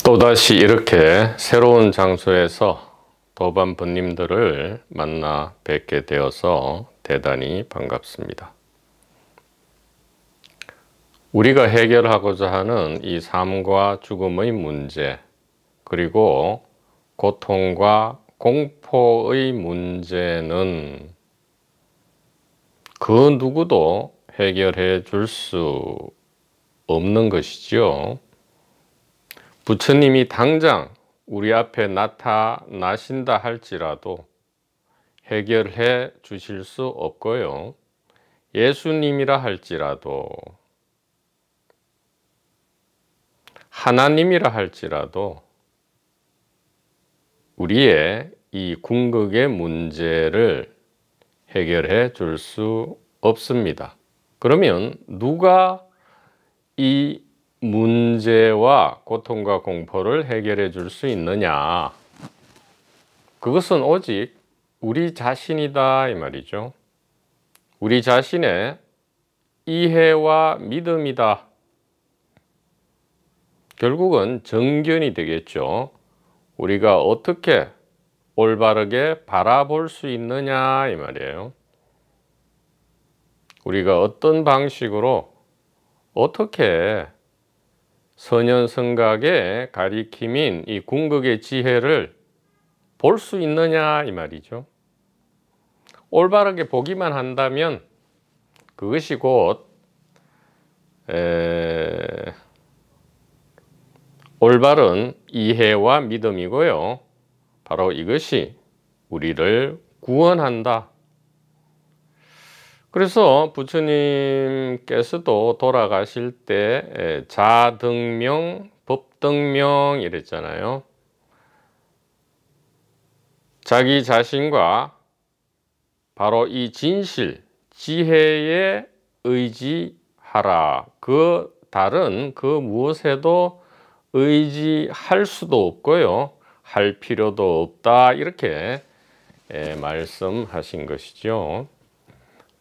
또다시 이렇게 새로운 장소에서 도반부님들을 만나 뵙게 되어서 대단히 반갑습니다. 우리가 해결하고자 하는 이 삶과 죽음의 문제, 그리고 고통과 공포의 문제는 그 누구도 해결해 줄 수 없는 것이죠. 부처님이 당장 우리 앞에 나타나신다 할지라도 해결해 주실 수 없고요. 예수님이라 할지라도, 하나님이라 할지라도 우리의 이 궁극의 문제를 해결해 줄 수 없습니다. 그러면 누가 이 문제와 고통과 공포를 해결해 줄 수 있느냐? 그것은 오직 우리 자신이다 이 말이죠. 우리 자신의 이해와 믿음이다. 결국은 정견이 되겠죠. 우리가 어떻게 올바르게 바라볼 수 있느냐 이 말이에요. 우리가 어떤 방식으로 어떻게 선현성각의 가리킴인 이 궁극의 지혜를 볼 수 있느냐 이 말이죠. 올바르게 보기만 한다면 그것이 곧 올바른 이해와 믿음이고요. 바로 이것이 우리를 구원한다. 그래서 부처님께서도 돌아가실 때 자등명, 법등명 이랬잖아요. 자기 자신과 바로 이 진실, 지혜에 의지하라. 그 다른 그 무엇에도 의지할 수도 없고요. 할 필요도 없다. 이렇게 말씀하신 것이죠.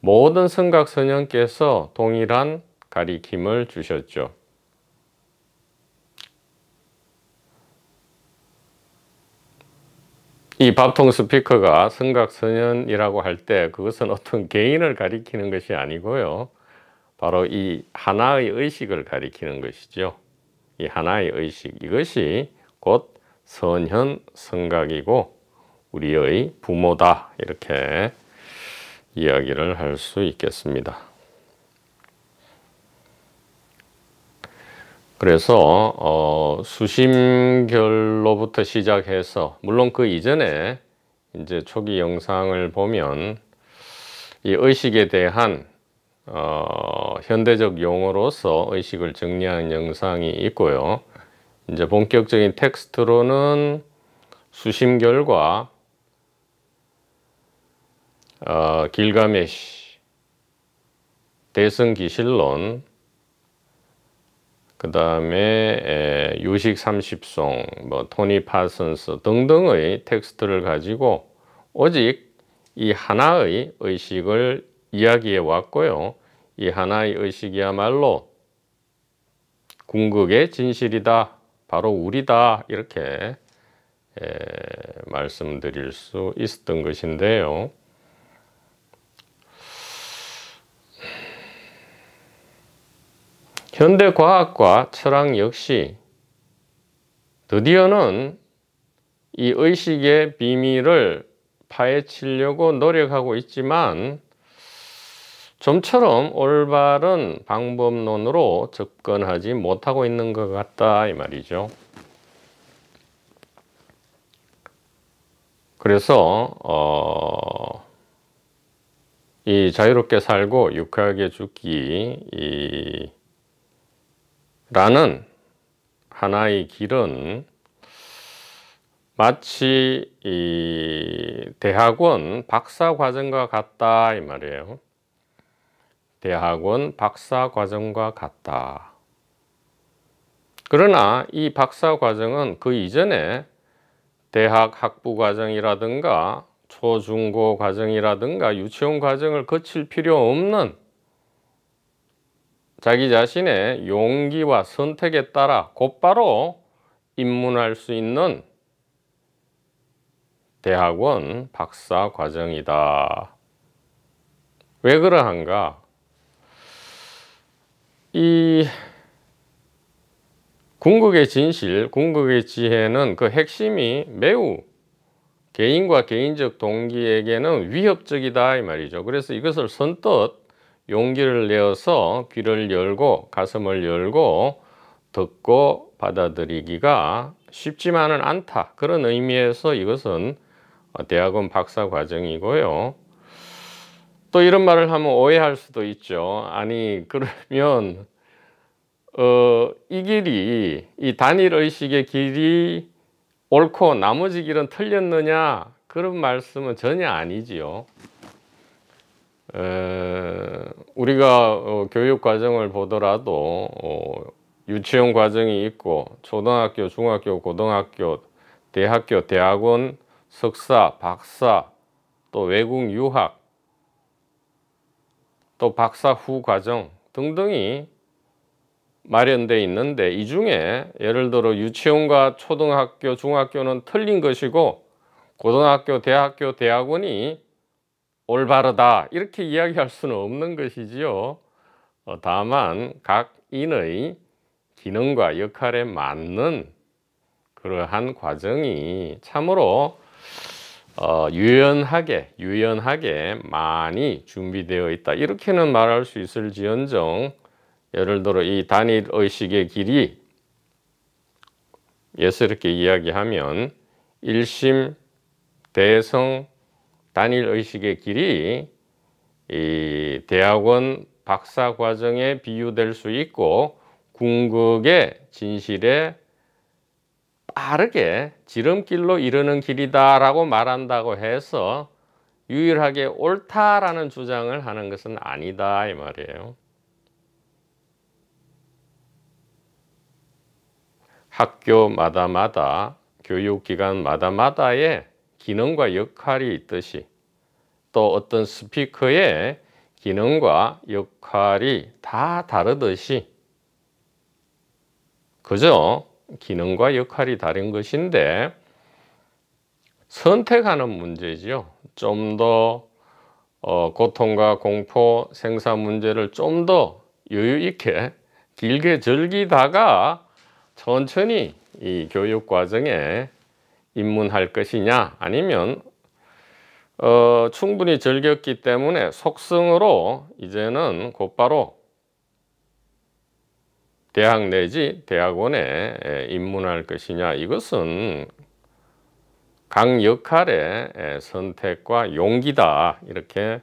모든 성각선현께서 동일한 가리킴을 주셨죠. 이 밥통 스피커가 성각선현이라고 할 때 그것은 어떤 개인을 가리키는 것이 아니고요. 바로 이 하나의 의식을 가리키는 것이죠. 이 하나의 의식, 이것이 곧 선현 성각이고 우리의 부모다. 이렇게 이야기를 할 수 있겠습니다. 그래서 수심결로부터 시작해서, 물론 그 이전에 이제 초기 영상을 보면 이 의식에 대한 현대적 용어로서 의식을 정리하는 영상이 있고요. 이제 본격적인 텍스트로는 수심결과 길가메시, 대승기실론, 그 다음에 유식 30송, 토니 파슨스 등등의 텍스트를 가지고 오직 이 하나의 의식을 이야기해 왔고요. 이 하나의 의식이야말로 궁극의 진실이다, 바로 우리다, 이렇게 말씀드릴 수 있었던 것인데요. 현대과학과 철학 역시 드디어는 이 의식의 비밀을 파헤치려고 노력하고 있지만 좀처럼 올바른 방법론으로 접근하지 못하고 있는 것 같다 이 말이죠. 그래서 이 자유롭게 살고 유쾌하게 죽기 라는 하나의 길은 마치 이 대학원 박사과정과 같다 이 말이에요. 대학원 박사과정과 같다. 그러나 이 박사과정은 그 이전에 대학 학부과정이라든가 초중고 과정이라든가 유치원 과정을 거칠 필요 없는 자기 자신의 용기와 선택에 따라 곧바로 입문할 수 있는 대학원 박사 과정이다. 왜 그러한가? 이 궁극의 진실, 궁극의 지혜는 그 핵심이 매우 개인과 개인적 동기에게는 위협적이다 이 말이죠. 그래서 이것을 선뜻 용기를 내어서 귀를 열고 가슴을 열고 듣고 받아들이기가 쉽지만은 않다. 그런 의미에서 이것은 대학원 박사 과정이고요. 또 이런 말을 하면 오해할 수도 있죠. 아니 그러면 이 길이, 이 단일의식의 길이 옳고 나머지 길은 틀렸느냐, 그런 말씀은 전혀 아니지요. 우리가 교육 과정을 보더라도 유치원 과정이 있고 초등학교, 중학교, 고등학교, 대학교, 대학원, 석사, 박사, 또 외국 유학, 또 박사 후 과정 등등이 마련되어 있는데, 이 중에 예를 들어 유치원과 초등학교, 중학교는 틀린 것이고 고등학교, 대학교, 대학원이 올바르다 이렇게 이야기할 수는 없는 것이지요. 다만 각 인의 기능과 역할에 맞는 그러한 과정이 참으로 유연하게 많이 준비되어 있다 이렇게는 말할 수 있을지언정, 예를 들어 이 단일의식의 길이 예스럽게 이야기하면 일심 대성 단일의식의 길이 이 대학원 박사 과정에 비유될 수 있고, 궁극의 진실에 빠르게 지름길로 이르는 길이다 라고 말한다고 해서 유일하게 옳다라는 주장을 하는 것은 아니다 이 말이에요. 학교마다마다, 교육기관마다마다의 기능과 역할이 있듯이 또 어떤 스피커의 기능과 역할이 다 다르듯이, 그저 기능과 역할이 다른 것인데 선택하는 문제지요. 좀 더 고통과 공포, 생사 문제를 좀 더 여유 있게 길게 즐기다가 천천히 이 교육 과정에 입문할 것이냐, 아니면 충분히 즐겼기 때문에 속성으로 이제는 곧바로 대학 내지 대학원에 입문할 것이냐, 이것은 각 역할의 선택과 용기다 이렇게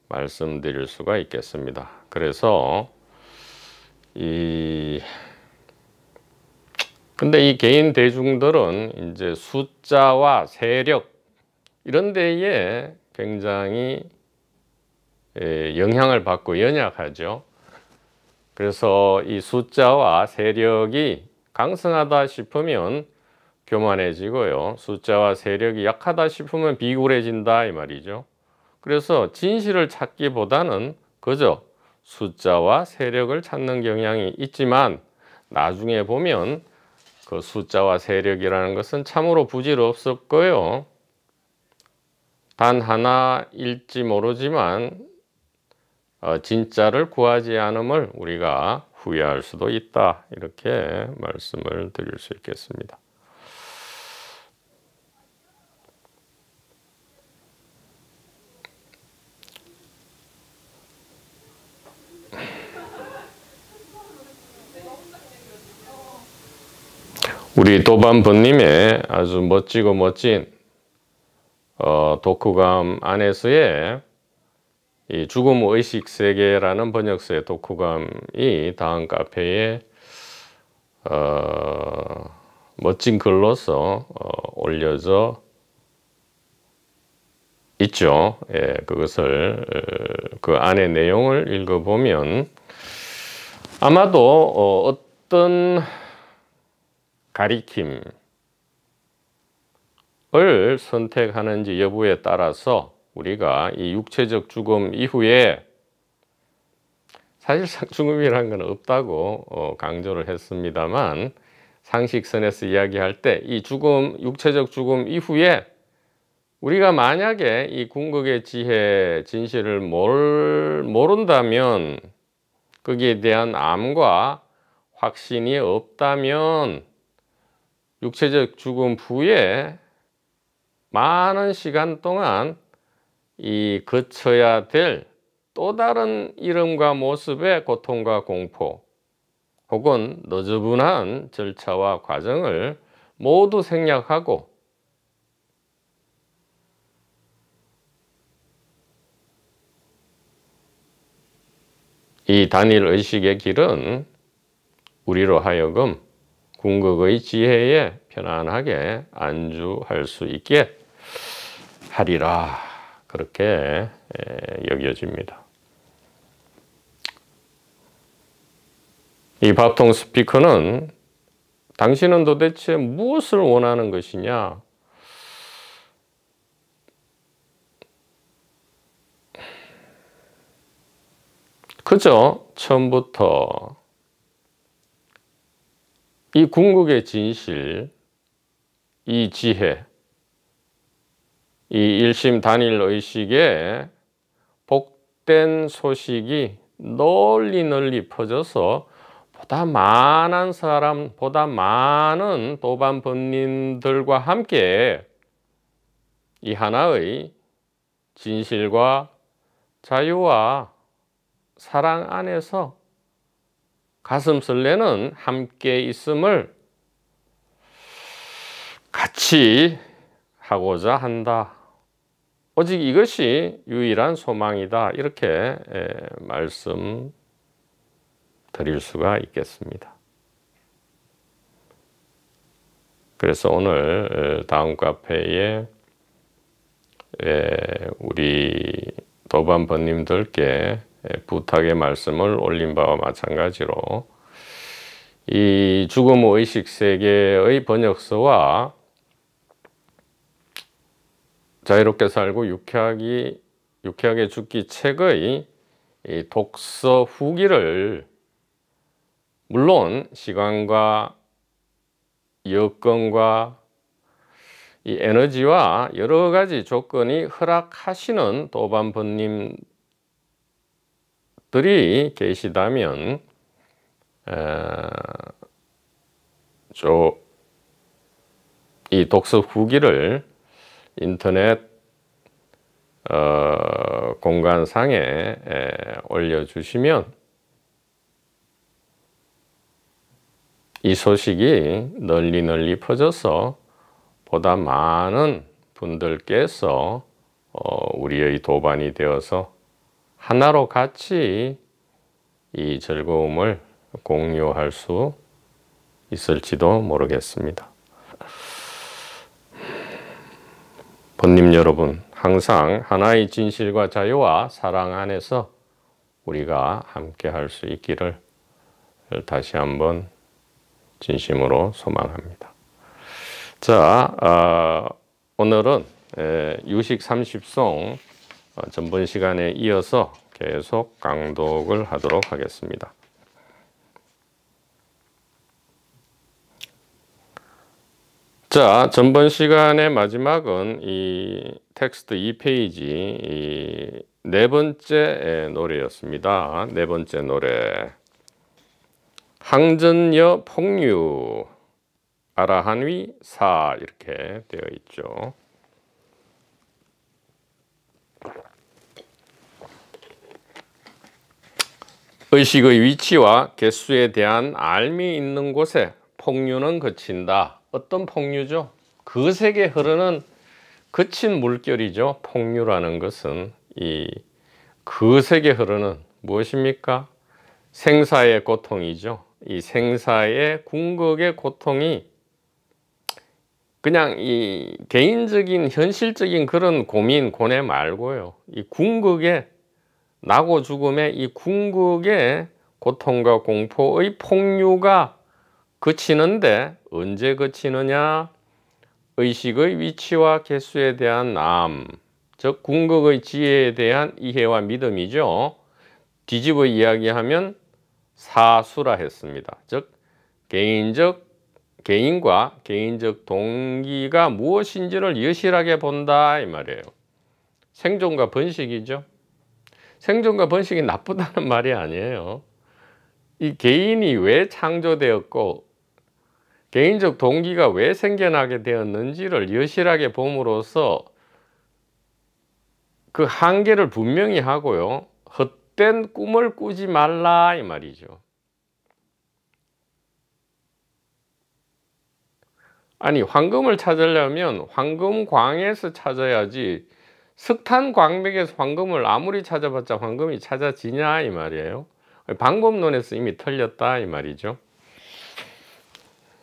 말씀드릴 수가 있겠습니다. 그래서 근데 이 개인 대중들은 이제 숫자와 세력 이런 데에 굉장히 영향을 받고 연약하죠. 그래서 이 숫자와 세력이 강성하다 싶으면 교만해지고요, 숫자와 세력이 약하다 싶으면 비굴해진다 이 말이죠. 그래서 진실을 찾기보다는 그저 숫자와 세력을 찾는 경향이 있지만, 나중에 보면 그 숫자와 세력이라는 것은 참으로 부질없었고요, 단 하나일지 모르지만 진짜를 구하지 않음을 우리가 후회할 수도 있다 이렇게 말씀을 드릴 수 있겠습니다. 우리 도반부님의 아주 멋지고 멋진 독후감 안에서의 이 죽음 의식 세계라는 번역서의 독후감이 다음 카페에 멋진 글로서 올려져 있죠. 예, 그것을 그 안의 내용을 읽어보면 아마도 어떤 가리킴을 선택하는지 여부에 따라서 우리가 이 육체적 죽음 이후에, 사실상 죽음이라는 건 없다고 강조를 했습니다만, 상식선에서 이야기할 때 이 죽음, 육체적 죽음 이후에 우리가 만약에 이 궁극의 지혜, 진실을 모른다면, 거기에 대한 암과 확신이 없다면 육체적 죽음 후에 많은 시간 동안 이 거쳐야 될 또 다른 이름과 모습의 고통과 공포 혹은 너저분한 절차와 과정을 모두 생략하고 이 단일 의식의 길은 우리로 하여금 궁극의 지혜에 편안하게 안주할 수 있게 하리라, 그렇게 여겨집니다. 이 밥통 스피커는 당신은 도대체 무엇을 원하는 것이냐? 그저 처음부터 이 궁극의 진실, 이 지혜, 이 일심 단일 의식의 복된 소식이 널리 퍼져서 보다 많은 사람, 보다 많은 도반 번님들과 함께 이 하나의 진실과 자유와 사랑 안에서 가슴 설레는 함께 있음을 같이 하고자 한다. 오직 이것이 유일한 소망이다. 이렇게 말씀드릴 수가 있겠습니다. 그래서 오늘 다음 카페에 우리 도반 번님들께 부탁의 말씀을 올린 바와 마찬가지로 이 죽음 의식 세계의 번역서와 자유롭게 살고 유쾌하게 죽기 책의 이 독서 후기를 물론 시간과 여건과 이 에너지와 여러 가지 조건이 허락하시는 도반번님들이 계시다면 이 독서 후기를 인터넷 공간상에 올려주시면 이 소식이 널리 퍼져서 보다 많은 분들께서 우리의 도반이 되어서 하나로 같이 이 즐거움을 공유할 수 있을지도 모르겠습니다. 번님 여러분, 항상 하나의 진실과 자유와 사랑 안에서 우리가 함께 할 수 있기를 다시 한번 진심으로 소망합니다. 자, 오늘은 유식 30송 전번 시간에 이어서 계속 강독을 하도록 하겠습니다. 자, 전번 시간의 마지막은 이 텍스트 2페이지 이 네 번째 노래였습니다. 네 번째 노래. 항전여 폭류 아라한위 사, 이렇게 되어 있죠. 의식의 위치와 개수에 대한 알미 있는 곳에 폭류는 그친다. 어떤 폭류죠? 거세게 흐르는 거친 물결이죠. 폭류라는 것은 이 거세게 흐르는 무엇입니까? 생사의 고통이죠. 이 생사의 궁극의 고통이 그냥 이 개인적인 현실적인 그런 고민, 고뇌 말고요. 이 궁극의 나고 죽음의 이 궁극의 고통과 공포의 폭류가 그치는데 언제 그치느냐? 의식의 위치와 개수에 대한 남, 즉 궁극의 지혜에 대한 이해와 믿음이죠. 뒤집어 이야기하면 사수라 했습니다. 즉 개인적 개인과 개인적 동기가 무엇인지를 여실하게 본다 이 말이에요. 생존과 번식이죠. 생존과 번식이 나쁘다는 말이 아니에요. 이 개인이 왜 창조되었고 개인적 동기가 왜 생겨나게 되었는지를 여실하게 봄으로써 그 한계를 분명히 하고요. 헛된 꿈을 꾸지 말라 이 말이죠. 아니 황금을 찾으려면 황금광에서 찾아야지 석탄 광맥에서 황금을 아무리 찾아봤자 황금이 찾아지냐 이 말이에요. 방법론에서 이미 틀렸다 이 말이죠.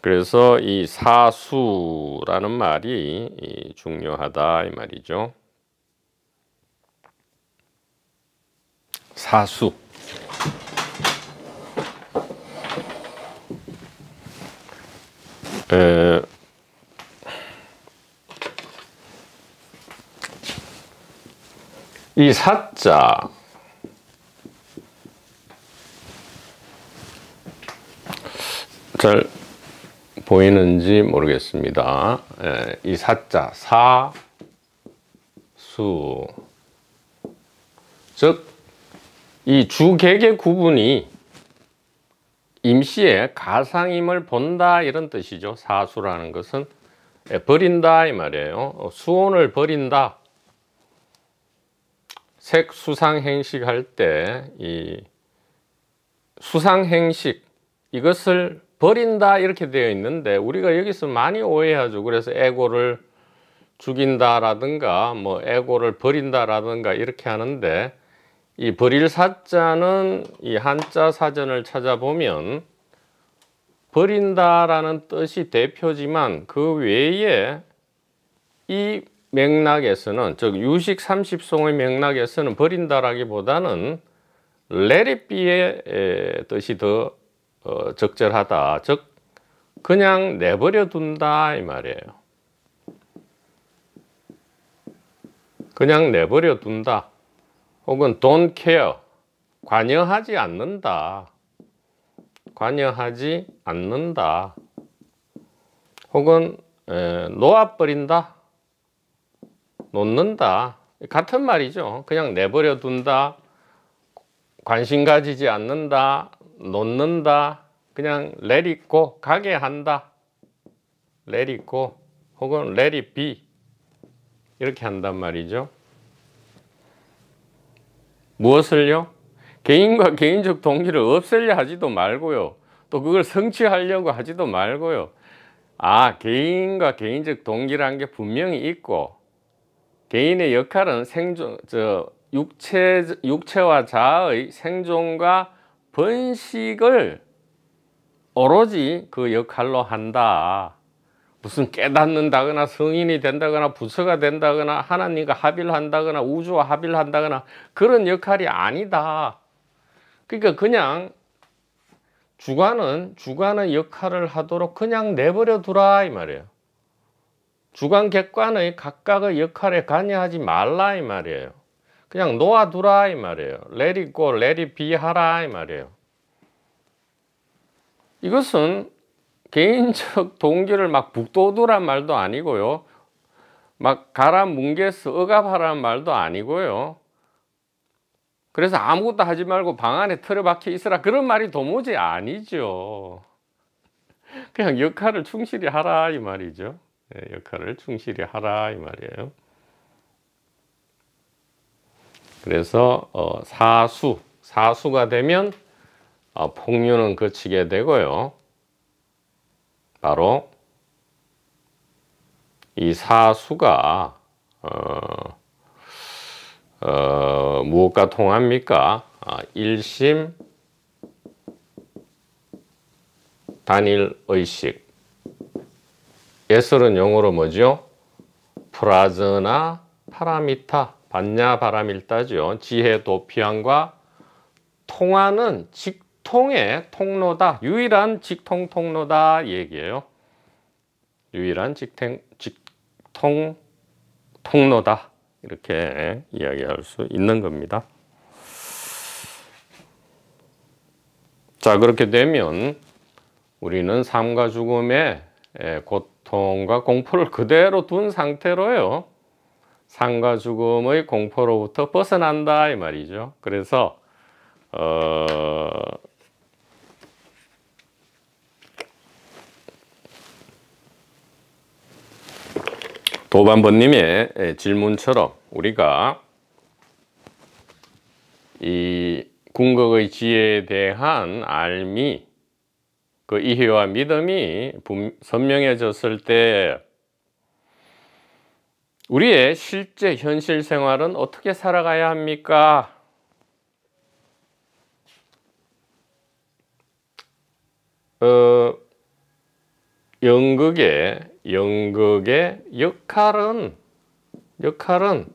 그래서 이 사수라는 말이 중요하다 이 말이죠. 사수. 이 사자 잘 보이는지 모르겠습니다. 이 사자 사수 즉 이 주객의 구분이 임시의 가상임을 본다 이런 뜻이죠. 사수라는 것은 버린다 이 말이에요. 수온을 버린다. 색수상행식 할 때 이 수상행식 이것을 버린다 이렇게 되어 있는데 우리가 여기서 많이 오해하죠. 그래서 에고를 죽인다라든가 뭐 에고를 버린다라든가 이렇게 하는데 이 버릴 사자는 이 한자 사전을 찾아보면 버린다라는 뜻이 대표지만 그 외에 이 맥락에서는 즉 유식 30송의 맥락에서는 버린다라기보다는 let it be의 뜻이 더 적절하다. 즉 그냥 내버려 둔다 이 말이에요. 그냥 내버려 둔다. 혹은 don't care, 관여하지 않는다. 관여하지 않는다. 혹은 놓아버린다. 놓는다. 같은 말이죠. 그냥 내버려 둔다. 관심 가지지 않는다. 놓는다. 그냥 let it go, 가게 한다. let it go 혹은 let it be 이렇게 한단 말이죠. 무엇을요? 개인과 개인적 동기를 없애려 하지도 말고요. 또 그걸 성취하려고 하지도 말고요. 개인과 개인적 동기라는 게 분명히 있고 개인의 역할은 육체와 자아의 생존과 번식을 오로지 그 역할로 한다. 무슨 깨닫는다거나 성인이 된다거나 부처가 된다거나 하나님과 합의를 한다거나 우주와 합의를 한다거나 그런 역할이 아니다. 그러니까 그냥 주관의 역할을 하도록 그냥 내버려 두라 이 말이에요. 주관 객관의 각각의 역할에 관여하지 말라 이 말이에요. 그냥 놓아두라 이 말이에요. let it go, let it be 하라 이 말이에요. 이것은 개인적 동기를 막 북돋우란 말도 아니고요. 막 가라 뭉개서 억압하라는 말도 아니고요. 그래서 아무것도 하지 말고 방 안에 틀어박혀 있으라 그런 말이 도무지 아니죠. 그냥 역할을 충실히 하라 이 말이죠. 역할을 충실히 하라 이 말이에요. 그래서 사수가 되면 폭류는 그치게 되고요. 바로 이 사수가 무엇과 통합니까? 일심 단일의식. 예설은 용어로 뭐죠? 프라저나 파라미타, 반야바라밀다죠. 지혜 도피함과 통하는 직통의 통로다. 유일한 직통 통로다 얘기예요. 유일한 직통 통로다. 이렇게 이야기할 수 있는 겁니다. 자, 그렇게 되면 우리는 삶과 죽음의 고통과 공포를 그대로 둔 상태로요. 삶과 죽음의 공포로부터 벗어난다 이 말이죠. 그래서 도반번님의 질문처럼 우리가 이 궁극의 지혜에 대한 알미, 그 이해와 믿음이 선명해졌을 때 우리의 실제 현실 생활은 어떻게 살아가야 합니까? 연극의 역할은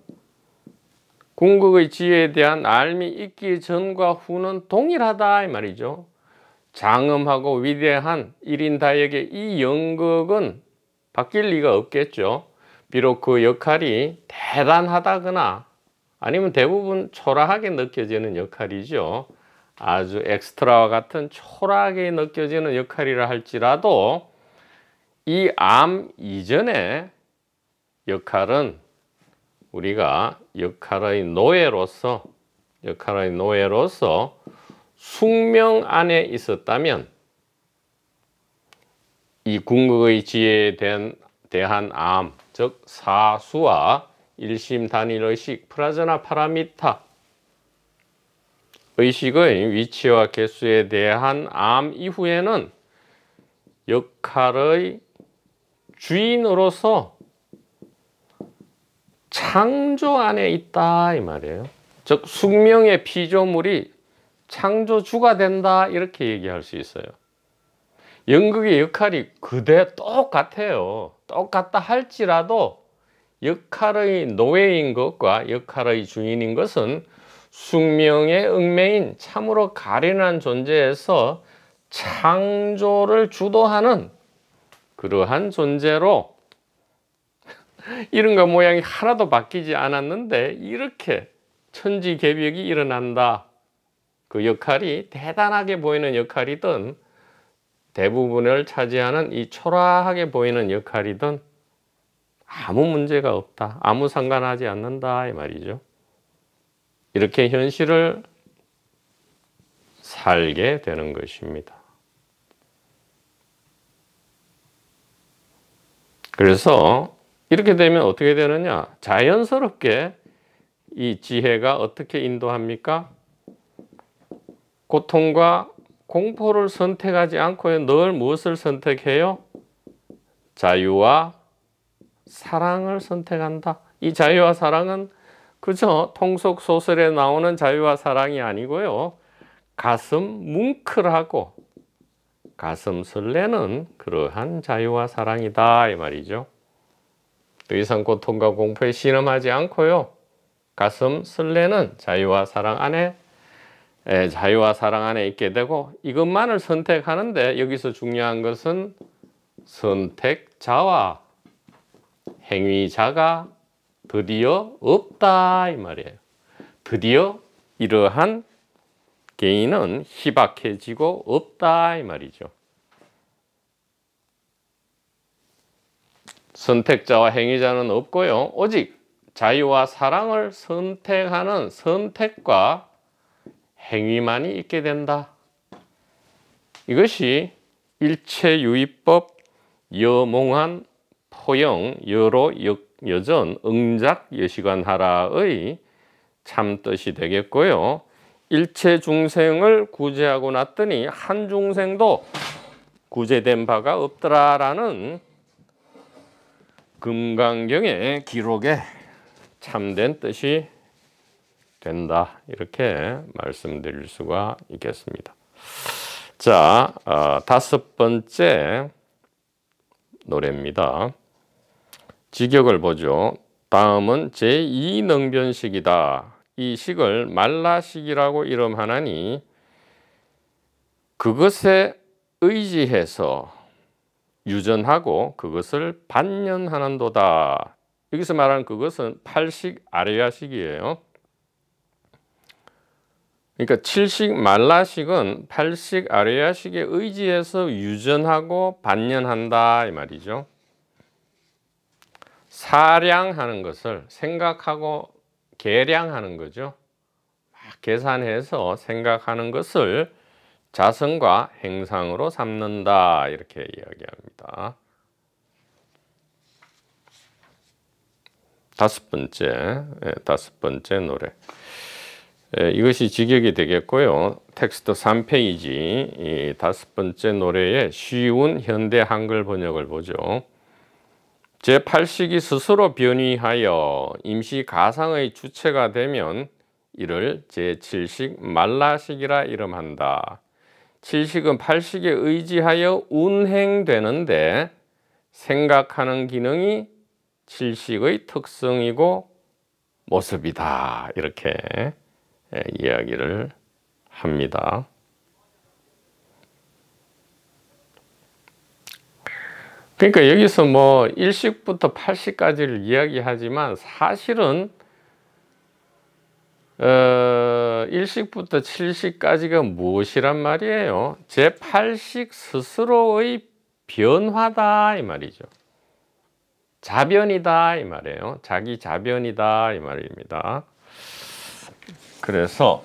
궁극의 지혜에 대한 알미 있기 전과 후는 동일하다 이 말이죠. 장엄하고 위대한 1인 다역의 이 연극은 바뀔 리가 없겠죠. 비록 그 역할이 대단하다거나 아니면 대부분 초라하게 느껴지는 역할이죠. 아주 엑스트라와 같은 초라하게 느껴지는 역할이라 할지라도 이 암 이전의 역할은 우리가 역할의 노예로서 숙명 안에 있었다면 이 궁극의 지혜에 대한 암, 즉 사수와 일심 단일 의식, 프라자나 파라미타 의식의 위치와 개수에 대한 암 이후에는 역할의 주인으로서 창조 안에 있다 이 말이에요. 즉 숙명의 피조물이 창조주가 된다 이렇게 얘기할 수 있어요. 연극의 역할이 똑같아요. 똑같다 할지라도 역할의 노예인 것과 역할의 주인인 것은 숙명의 얽매인 참으로 가련한 존재에서 창조를 주도하는 그러한 존재로 이름과 모양이 하나도 바뀌지 않았는데 이렇게 천지개벽이 일어난다. 그 역할이 대단하게 보이는 역할이든 대부분을 차지하는 이 초라하게 보이는 역할이든 아무 문제가 없다. 아무 상관하지 않는다 이 말이죠. 이렇게 현실을 살게 되는 것입니다. 그래서 이렇게 되면 어떻게 되느냐? 자연스럽게 이 지혜가 어떻게 인도합니까? 고통과 공포를 선택하지 않고 늘 무엇을 선택해요? 자유와 사랑을 선택한다. 이 자유와 사랑은 그저 통속 소설에 나오는 자유와 사랑이 아니고요. 가슴 뭉클하고 가슴 설레는 그러한 자유와 사랑이다 이 말이죠. 더 이상 고통과 공포에 신음하지 않고요. 가슴 설레는 자유와 사랑 안에 있게 되고 이것만을 선택하는데 여기서 중요한 것은 선택자와 행위자가 드디어 없다 이 말이에요. 드디어 이러한 개인은 희박해지고 없다 이 말이죠. 선택자와 행위자는 없고요. 오직 자유와 사랑을 선택하는 선택과 행위만이 있게 된다. 이것이 일체유의법 여몽한 포영 여로 여전 응작 여시관하라의 참뜻이 되겠고요. 일체 중생을 구제하고 났더니 한 중생도 구제된 바가 없더라라는 금강경의 기록에 참된 뜻이 된다. 이렇게 말씀드릴 수가 있겠습니다. 자, 5번째 노래입니다. 직역을 보죠. 다음은 제2능변식이다. 이 식을 말라식이라고 이름하나니 그것에 의지해서 유전하고 그것을 반연하는도다. 여기서 말하는 그것은 8식 아레야식이에요. 그러니까 칠식 말라식은 팔식 아레아식에 의지해서 유전하고 반연한다 이 말이죠. 사량하는 것을 생각하고 계량하는 거죠. 막 계산해서 생각하는 것을 자성과 행상으로 삼는다 이렇게 이야기합니다. 다섯 번째 노래. 이것이 직역이 되겠고요. 텍스트 3페이지 이 다섯 번째 노래의 쉬운 현대 한글 번역을 보죠. 제8식이 스스로 변이하여 임시 가상의 주체가 되면 이를 제7식 말라식이라 이름한다. 7식은 8식에 의지하여 운행되는데 생각하는 기능이 7식의 특성이고 모습이다. 이렇게 이야기를 합니다. 그러니까 여기서 뭐 1식부터 8식까지를 이야기하지만 사실은 1식부터 7식까지가 무엇이란 말이에요? 제8식 스스로의 변화다 이 말이죠. 자변이다 이 말이에요. 자기 자변이다 이 말입니다. 그래서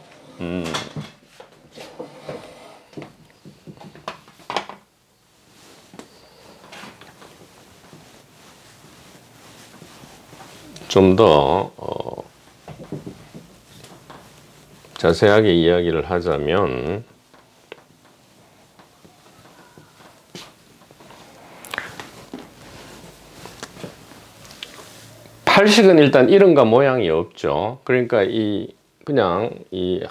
좀 더 자세하게 이야기를 하자면 팔식은 일단 이름과 모양이 없죠. 그러니까 그냥 이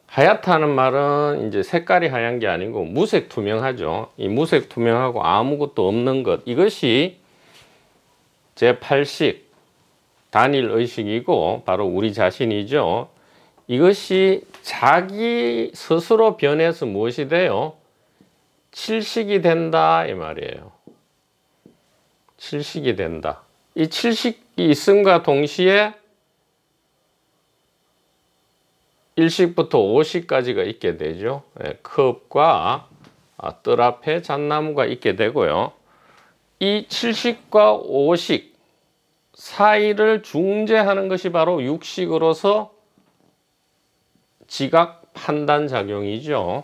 하얗다는 말은 이제 색깔이 하얀 게 아니고 무색 투명하죠. 이 무색 투명하고 아무것도 없는 것, 이것이 제8식 단일 의식이고 바로 우리 자신이죠. 이것이 자기 스스로 변해서 무엇이 돼요? 7식이 된다 이 말이에요. 7식이 된다. 이 7식이 있음과 동시에 1식부터 5식까지가 있게 되죠. 컵과 뜰 앞에 잣나무가 있게 되고요. 이 7식과 5식 사이를 중재하는 것이 바로 6식으로서 지각 판단 작용이죠.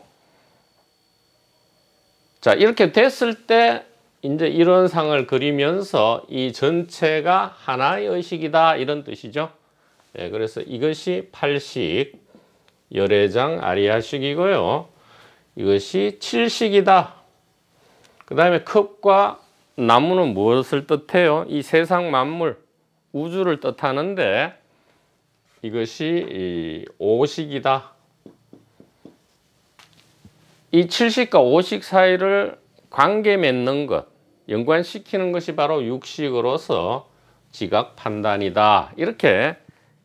자, 이렇게 됐을 때 이제 이런 상을 그리면서 이 전체가 하나의 의식이다 이런 뜻이죠. 그래서 이것이 8식 열애장 아리아식이고요. 이것이 7식이다. 그 다음에 컵과 나무는 무엇을 뜻해요? 이 세상 만물, 우주를 뜻하는데 이것이 5식이다. 이 7식과 5식 사이를 관계 맺는 것, 연관시키는 것이 바로 6식으로서 지각 판단이다. 이렇게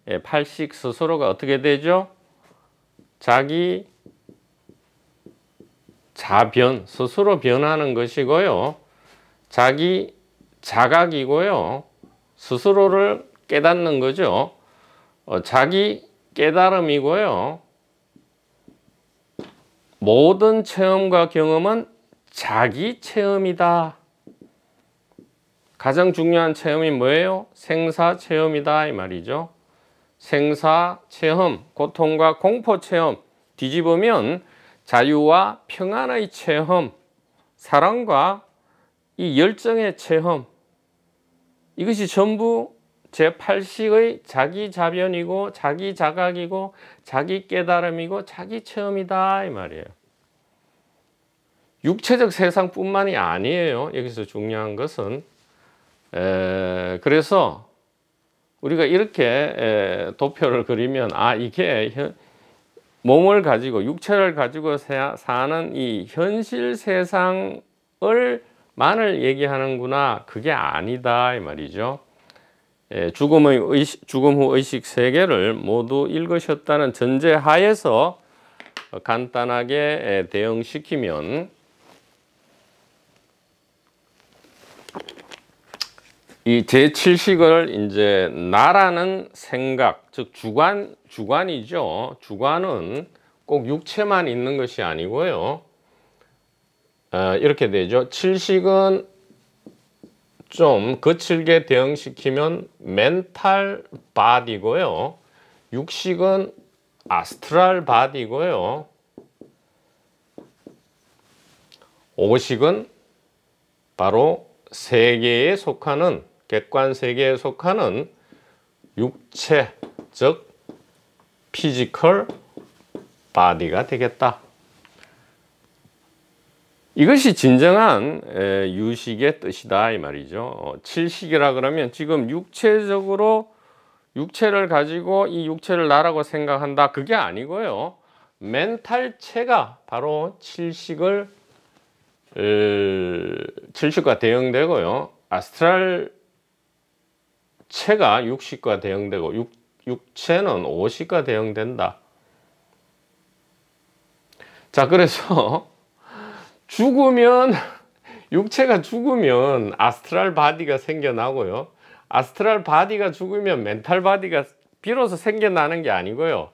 8식 스스로가 어떻게 되죠? 자기 자변, 스스로 변하는 것이고요. 자기 자각이고요. 스스로를 깨닫는 거죠. 자기 깨달음이고요. 모든 체험과 경험은 자기 체험이다. 가장 중요한 체험이 뭐예요? 생사 체험이다 이 말이죠. 생사 체험, 고통과 공포 체험, 뒤집으면 자유와 평안의 체험, 사랑과 이 열정의 체험, 이것이 전부 제8식의 자기 자변이고 자기 자각이고 자기 깨달음이고 자기 체험이다 이 말이에요. 육체적 세상뿐만이 아니에요. 여기서 중요한 것은 그래서 우리가 이렇게 도표를 그리면 이게 몸을 가지고 육체를 가지고 사는 이 현실 세상을 만을 얘기하는구나, 그게 아니다 이 말이죠. 죽음 후 의식 세계를 모두 읽으셨다는 전제 하에서 간단하게 대응시키면 이 제7식을 이제 나라는 생각, 즉 주관이죠. 주관은 꼭 육체만 있는 것이 아니고요. 이렇게 되죠. 7식은 좀 거칠게 대응시키면 멘탈 바디고요. 6식은 아스트랄 바디고요. 5식은 바로 세계에 속하는, 객관 세계에 속하는 육체, 즉 피지컬 바디가 되겠다. 이것이 진정한 유식의 뜻이다 이 말이죠. 7식이라 그러면 지금 육체적으로 육체를 가지고 이 육체를 나라고 생각한다, 그게 아니고요. 멘탈체가 바로 7식과 대응되고요. 아스트랄 체가 6식과 대응되고 육체는 5식과 대응된다. 자, 그래서 죽으면, 육체가 죽으면 아스트랄 바디가 생겨나고요. 아스트랄 바디가 죽으면 멘탈 바디가 비로소 생겨나는 게 아니고요.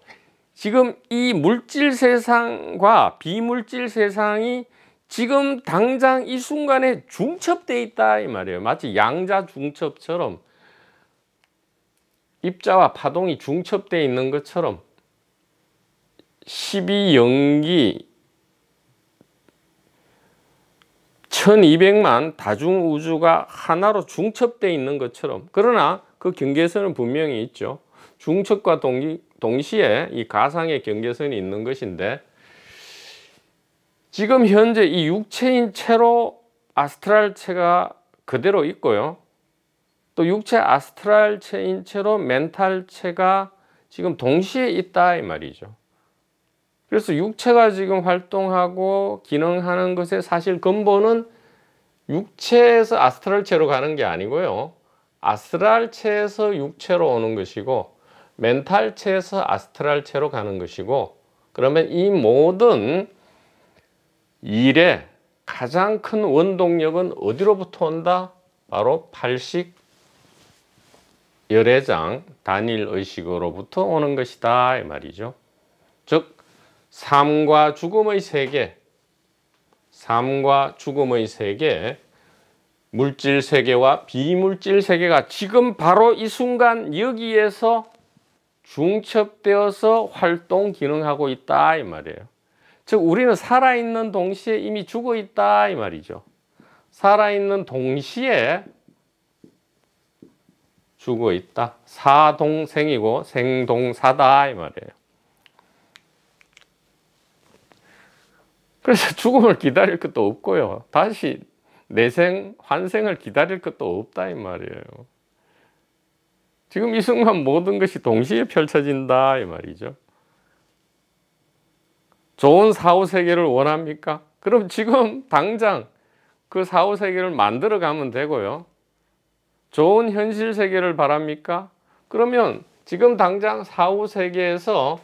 지금 이 물질 세상과 비물질 세상이 지금 당장 이 순간에 중첩되어 있다 이 말이에요. 마치 양자 중첩처럼, 입자와 파동이 중첩되어 있는 것처럼 12영기 1200만 다중우주가 하나로 중첩되어 있는 것처럼, 그러나 그 경계선은 분명히 있죠. 중첩과 동시에 이 가상의 경계선이 있는 것인데, 지금 현재 이 육체인 채로 아스트랄 체가 그대로 있고요. 또 육체 아스트랄 체인 채로 멘탈 체가 지금 동시에 있다 이 말이죠. 그래서 육체가 지금 활동하고 기능하는 것의 사실 근본은 육체에서 아스트랄체로 가는 게 아니고요. 아스트랄체에서 육체로 오는 것이고, 멘탈체에서 아스트랄체로 가는 것이고, 그러면 이 모든 일의 가장 큰 원동력은 어디로부터 온다? 바로 8식 열애장 단일의식으로부터 오는 것이다 이 말이죠. 즉 삶과 죽음의 세계, 삶과 죽음의 세계, 물질 세계와 비물질 세계가 지금 바로 이 순간 여기에서 중첩되어서 활동 기능하고 있다 이 말이에요. 즉 우리는 살아있는 동시에 이미 죽어 있다 이 말이죠. 살아있는 동시에 죽어 있다. 사동생이고 생동사다 이 말이에요. 그래서 죽음을 기다릴 것도 없고요. 다시 내생, 환생을 기다릴 것도 없다 이 말이에요. 지금 이 순간 모든 것이 동시에 펼쳐진다 이 말이죠. 좋은 사후세계를 원합니까? 그럼 지금 당장 그 사후세계를 만들어 가면 되고요. 좋은 현실세계를 바랍니까? 그러면 지금 당장 사후세계에서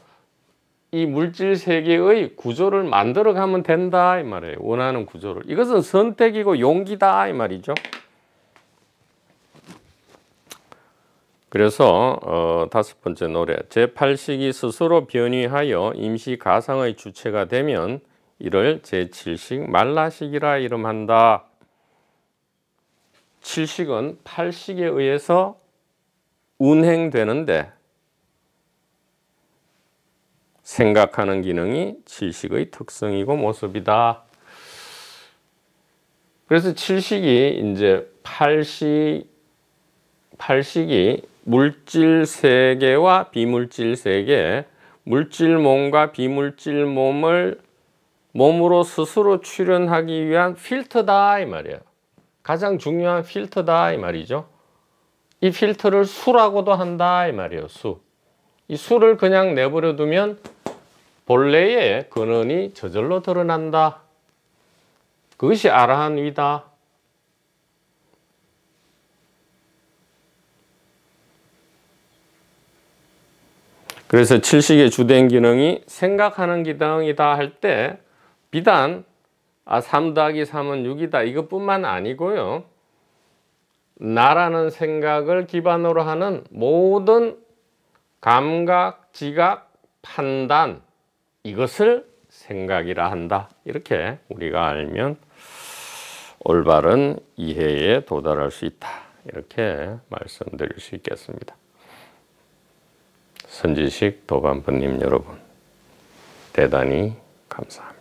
이 물질세계의 구조를 만들어 가면 된다 이 말이에요. 원하는 구조를. 이것은 선택이고 용기다 이 말이죠. 그래서 5번째 노래, 제8식이 스스로 변이하여 임시 가상의 주체가 되면 이를 제7식 말라식이라 이름한다. 7식은 8식에 의해서 운행되는데 생각하는 기능이 7식의 특성이고 모습이다. 그래서 7식이 이제 8식이 물질 세계와 비물질 세계, 물질 몸과 비물질 몸으로 스스로 출현하기 위한 필터다 이 말이에요. 가장 중요한 필터다 이 말이죠. 이 필터를 수라고도 한다 이 말이에요. 수. 이 수를 그냥 내버려 두면 본래의 근원이 저절로 드러난다. 그것이 아라한위다. 그래서 7식의 주된 기능이 생각하는 기능이다 할 때 비단 3 더하기 3은 6이다 이것뿐만 아니고요. 나라는 생각을 기반으로 하는 모든 감각, 지각, 판단, 이것을 생각이라 한다. 이렇게 우리가 알면 올바른 이해에 도달할 수 있다. 이렇게 말씀드릴 수 있겠습니다. 선지식 도반부님 여러분, 대단히 감사합니다.